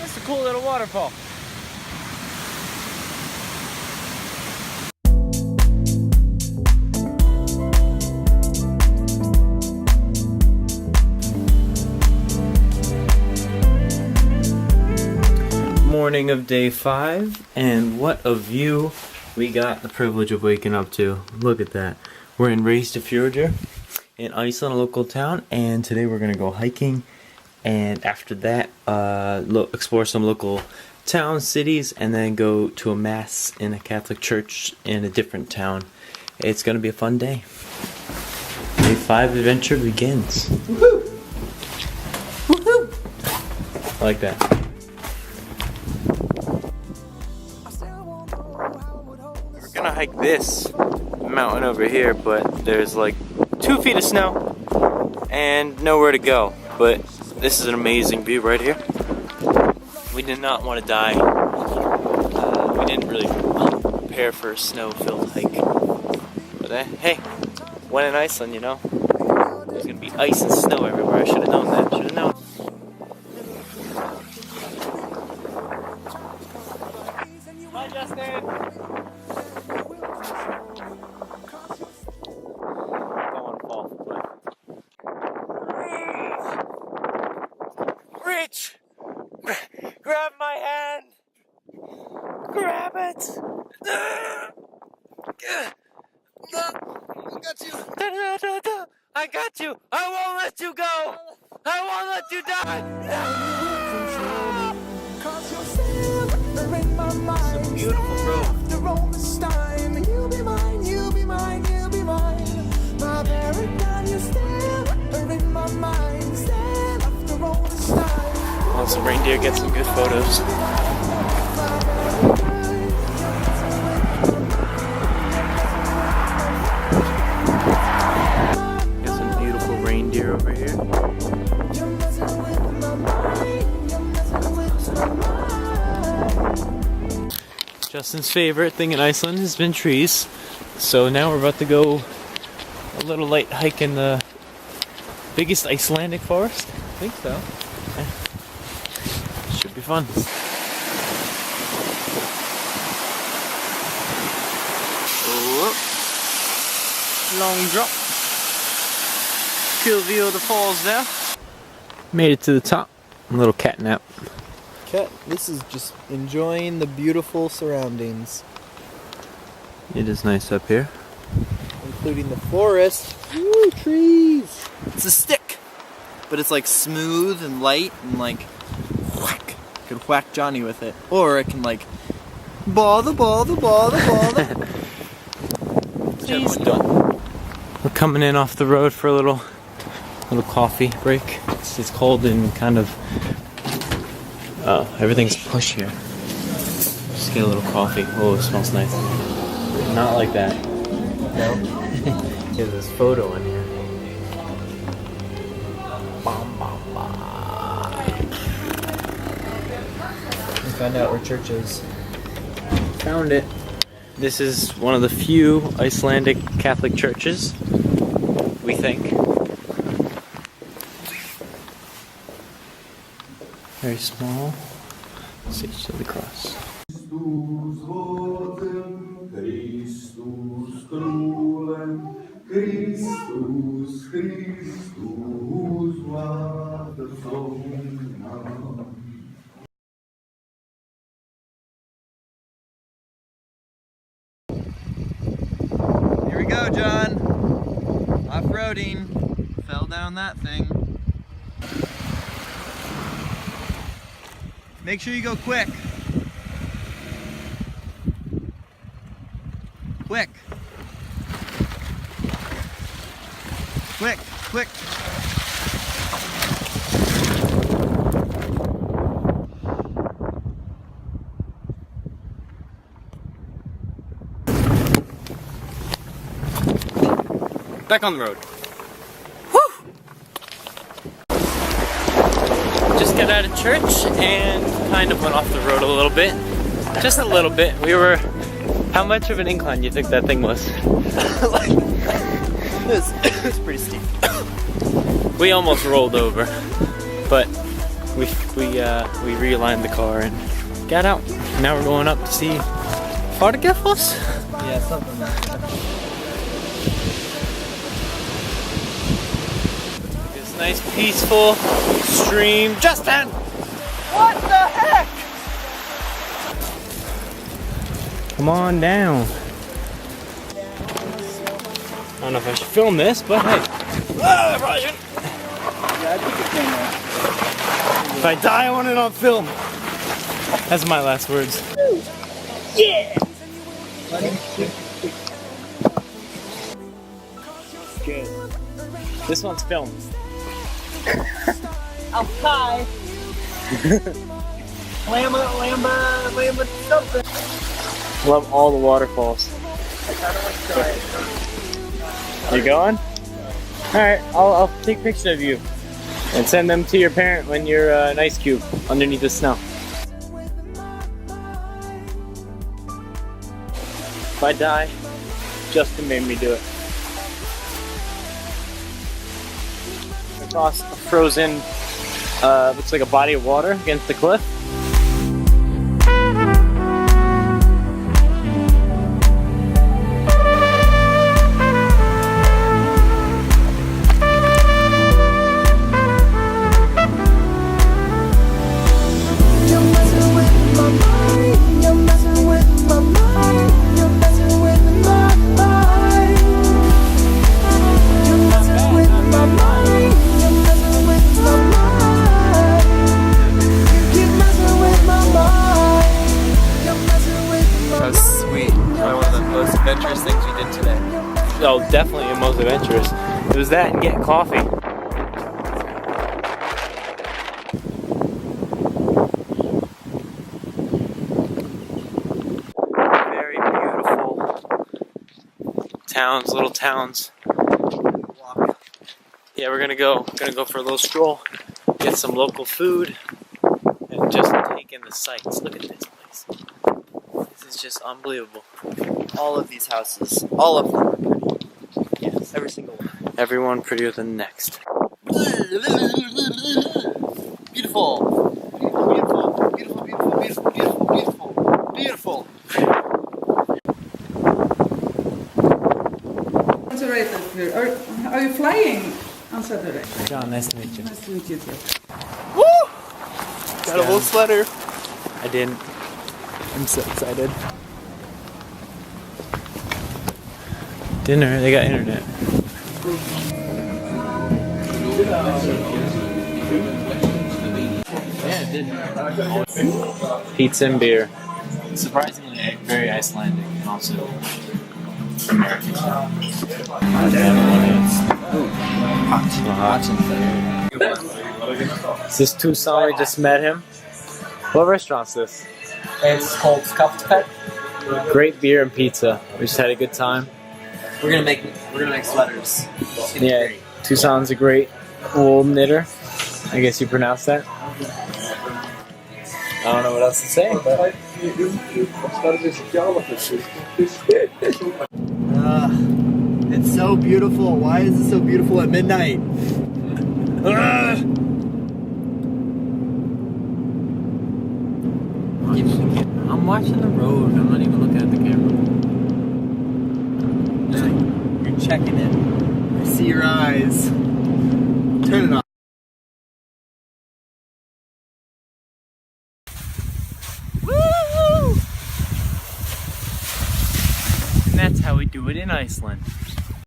That's a cool little waterfall. Morning of day 5, and what a view we got the privilege of waking up to. Look at that. We're in Reydarfjordur in Iceland, a local town, and today we're gonna go hiking, and after that explore some local towns, cities, and then go to a mass in a Catholic church in a different town. It's gonna be a fun day. Day 5 adventure begins. Woohoo! Woohoo! I like that. We're gonna hike this mountain over here, but there's like 2 feet of snow and nowhere to go. But this is an amazing view right here. We did not want to die. We didn't really prepare for a snow-filled hike. But hey, when in Iceland, you know, there's gonna be ice and snow everywhere. I should have known that. Should have known. Hi, Justin. Reach! Grab my hand! Grab it! I got you! I got you! I won't let you go! I won't let you die! It's a beautiful road. You'll be mine, you'll be mine, you'll be mine. My paradise, you still in my mind. Stand after all this time. Well, some reindeer get some good photos. Got some beautiful reindeer over here. Justin's favorite thing in Iceland has been trees. So now we're about to go a little light hike in the biggest Icelandic forest. I think so. Yeah. Should be fun. Long drop. Cool view of the falls there. Made it to the top. A little cat nap. This is just enjoying the beautiful surroundings. It is nice up here. Including the forest. Woo, trees! It's a stick, but it's like smooth and light and like whack. I could whack Johnny with it. Or I can like ball the ball. Please don't. We're coming in off the road for a little coffee break. It's cold and kind of everything's plush here. Just get a little coffee. Oh, it smells nice. Not like that. No. There's this photo in here. We found out where church is. Found it. This is one of the few Icelandic Catholic churches, we think. Very small. Sage of the Cross. Here we go, John. Off-roading. Fell down that thing. Make sure you go quick. Quick. Quick, quick. Back on the road. Woo! Just got out of church and kind of went off the road a little bit. Just a little bit. We were... How much of an incline do you think that thing was? It was pretty steep. We almost rolled over, but we realigned the car and got out. Now we're going up to see Waterfall. Yeah, something like that. This nice peaceful stream. Justin! What the heck? Come on down. I don't know if I should film this, but hey. Ah, probably shouldn't. Yeah, I think it's camera. If I die, I want it on film. That's my last words. Yeah! Good. This one's filmed. I'll die. Lamba, something. Love all the waterfalls. I kind of want to die. You going? Alright, I'll take pictures of you and send them to your parent when you're an ice cube underneath the snow. If I die, Justin made me do it. Across a frozen, looks like a body of water against the cliff. Adventurous things we did today. Oh, definitely the most adventurous. It was that and getting coffee. Very beautiful towns, little towns. Yeah, we're gonna go for a little stroll, get some local food, and just take in the sights. Look at this place. This is just unbelievable. All of these houses, all of them are pretty. Yes, every single one. Everyone prettier than the next. Beautiful. Beautiful. Are you flying on Saturday? John, nice to meet you. Nice to meet you too. Woo! Got a whole sweater. I didn't. I'm so excited. Dinner, they got internet. Yeah, dinner. Pizza and beer. Surprisingly, very Icelandic and also American. Is this Tucson? We just met him. What restaurant's this? It's called Skaftpet. Great beer and pizza. We just had a good time. We're gonna make sweaters. It's gonna be Yeah, great. Tucson's a great wool knitter. I guess you pronounce that. I don't know what else to say, but It's so beautiful. Why is it so beautiful at midnight? I'm watching the road. I'm not even looking at the camera. You're checking it. I see your eyes. Turn it off. And that's how we do it in Iceland.